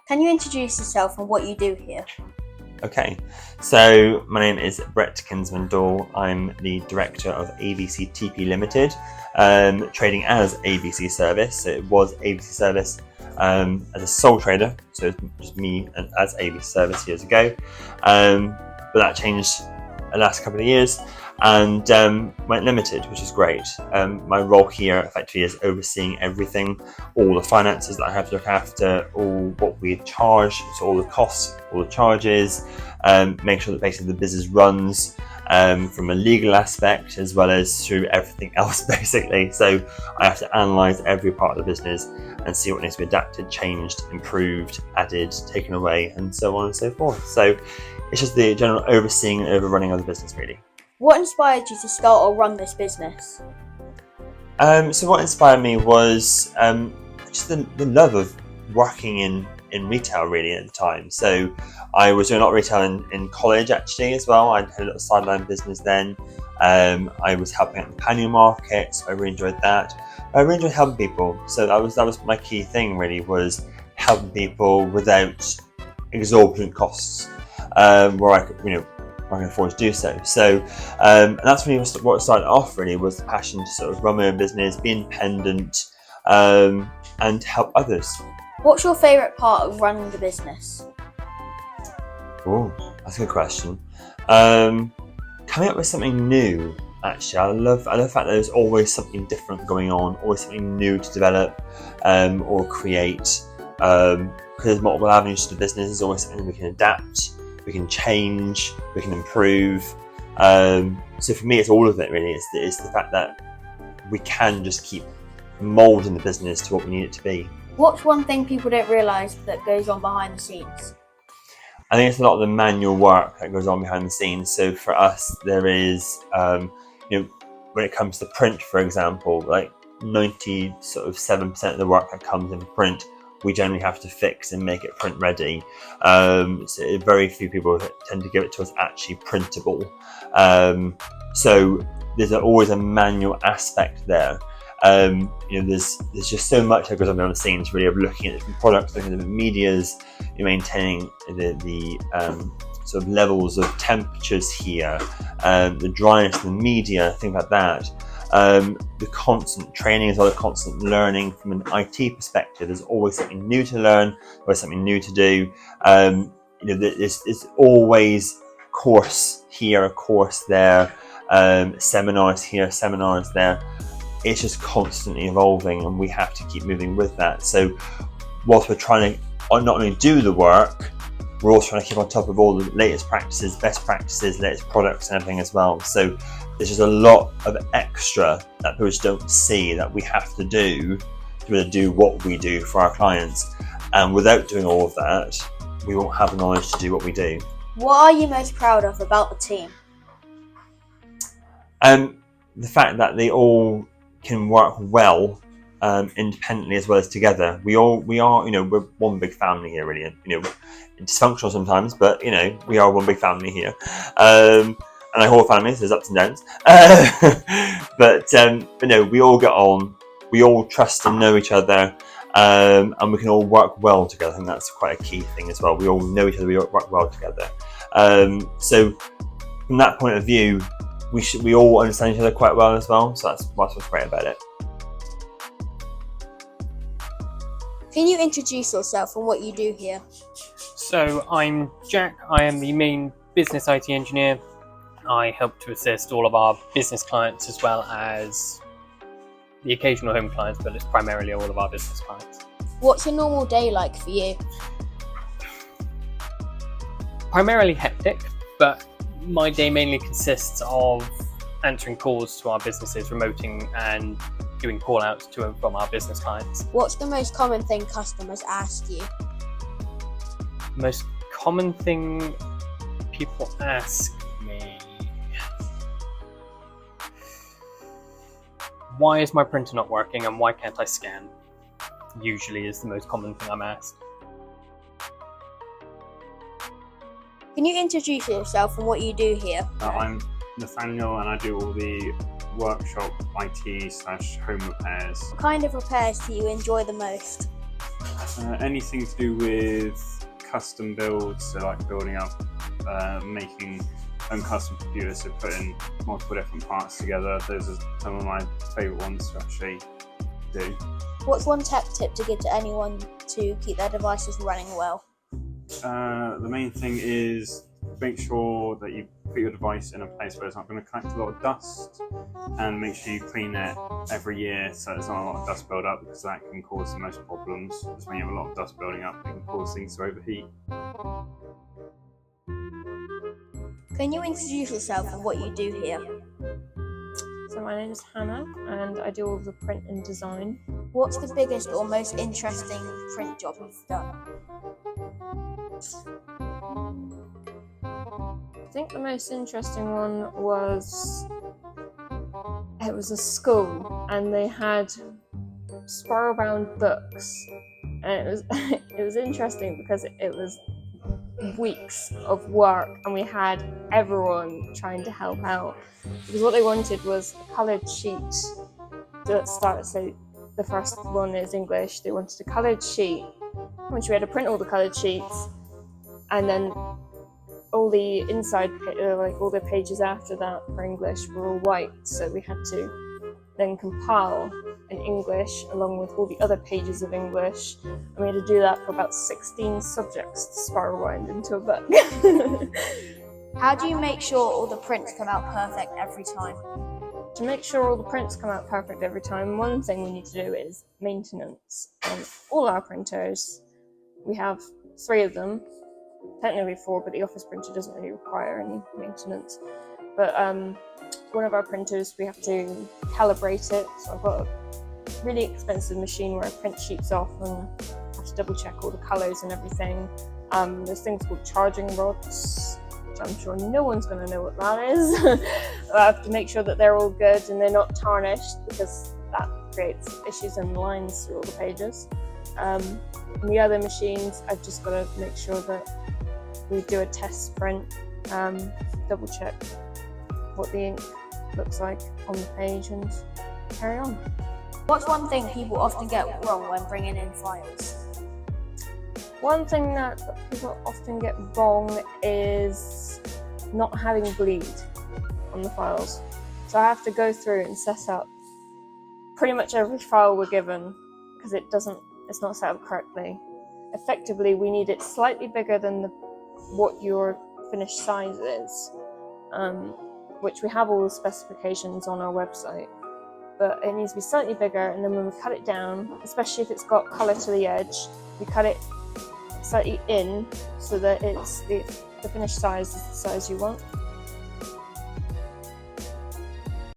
Can you introduce yourself and what you do here? Okay, so my name is Brett Kinsman-Dall. I'm the director of ABC TP Limited, trading as ABC Service. So it was ABC Service as a sole trader, so it was just me and as ABC Service years ago. But that changed the last couple of years and went limited, which is great. My role here effectively is overseeing everything, all the finances that I have to look after, all what we charge, so all the costs, all the charges, make sure that basically the business runs from a legal aspect as well as through everything else basically. So I have to analyse every part of the business and see what needs to be adapted, changed, improved, added, taken away, and so on and so forth. So it's just the general overseeing and overrunning of the business really. What inspired you to start or run this business? So what inspired me was just the love of working in retail really at the time. So I was doing a lot of retail in college actually as well. I had a little sideline business then. I was helping at the panel market, so I really enjoyed that. I really enjoyed helping people. So that was my key thing really, was helping people without exorbitant costs, where I could, I can afford to do so. So and that's really what started off really, was the passion to sort of run my own business, be independent, and help others. What's your favourite part of running the business? Oh, that's a good question. Coming up with something new, actually. I love the fact that there's always something different going on, always something new to develop or create. Because there's multiple avenues to the business, there's always something we can adapt, we can change, we can improve. So for me, it's all of it really. It's the fact that we can just keep moulding the business to what we need it to be. What's one thing people don't realise that goes on behind the scenes? I think it's a lot of the manual work that goes on behind the scenes. So for us, there is, when it comes to print, for example, like 97% of the work that comes in print, we generally have to fix and make it print ready. So very few people tend to give it to us actually printable. So there's always a manual aspect there. There's just so much that goes on behind the scenes really, of looking at different products, looking at different medias, maintaining the sort of levels of temperatures here, the dryness of the media, things like that. The constant training as well, the constant learning from an IT perspective. There's always something new to learn, always something new to do. There's always course here, a course there, seminars here, seminars there. It's just constantly evolving and we have to keep moving with that. So whilst we're trying to not only do the work, we're also trying to keep on top of all the latest practices, best practices, latest products and everything as well. So there's just a lot of extra that people just don't see that we have to do to be able to do what we do for our clients. And without doing all of that, we won't have the knowledge to do what we do. What are you most proud of about the team? The fact that they all can work well independently as well as together. We are, we're one big family here really. Dysfunctional sometimes, but we are one big family here. And like all families, there's ups and downs. But we all get on. We all trust and know each other, and we can all work well together. I think that's quite a key thing as well. We all know each other. We all work well together. So from that point of view, we all understand each other quite well as well. So that's what's great about it. Can you introduce yourself and what you do here? So I'm Jack. I am the main business IT engineer. I help to assist all of our business clients as well as the occasional home clients, but it's primarily all of our business clients. What's a normal day like for you? Primarily hectic, but my day mainly consists of answering calls to our businesses, remoting and doing call outs to and from our business clients. What's the most common thing customers ask you? Most common thing people ask me: why is my printer not working and why can't I scan? Usually is the most common thing I'm asked. Can you introduce yourself and what you do here? I'm Nathaniel and I do all the workshop IT/home repairs. What kind of repairs do you enjoy the most? Anything to do with custom builds, so like building up, making custom computers, so putting multiple different parts together. Those are some of my favourite ones to actually do. What's one tech tip to give to anyone to keep their devices running well? The main thing is make sure that you put your device in a place where it's not going to collect a lot of dust, and make sure you clean it every year so there's not a lot of dust build up, because that can cause the most problems. Because when you have a lot of dust building up, it can cause things to overheat. Can you introduce yourself and what you do here? So my name is Hannah and I do all the print and design. What's the biggest or most interesting print job you've done? I think the most interesting one was, it was a school and they had spiral-bound books, and it was interesting because it was weeks of work and we had everyone trying to help out, because what they wanted was a coloured sheet that started, so the first one is English. They wanted a coloured sheet which we had to print all the coloured sheets, and then all the inside, like all the pages after that for English were all white, so we had to then compile in English along with all the other pages of English, and we had to do that for about 16 subjects to spiral wind into a book. How do you make sure all the prints come out perfect every time? To make sure all the prints come out perfect every time, one thing we need to do is maintenance on all our printers. We have 3 of them, technically 4, but the office printer doesn't really require any maintenance. But one of our printers, we have to calibrate it. So I've got a really expensive machine where I print sheets off and have to double check all the colours and everything. There's things called charging rods, which I'm sure no one's going to know what that is. I have to make sure that they're all good and they're not tarnished, because that creates issues in the lines through all the pages. And the other machines, I've just got to make sure that we do a test print, double check what the ink looks like on the page, and carry on. What's one thing people often get wrong when bringing in files? One thing that people often get wrong is not having bleed on the files. So I have to go through and set up pretty much every file we're given, because it's not set up correctly. Effectively, we need it slightly bigger than what your finished size is, which we have all the specifications on our website, but it needs to be slightly bigger, and then when we cut it down, especially if it's got colour to the edge, we cut it slightly in so that it's the finished size is the size you want.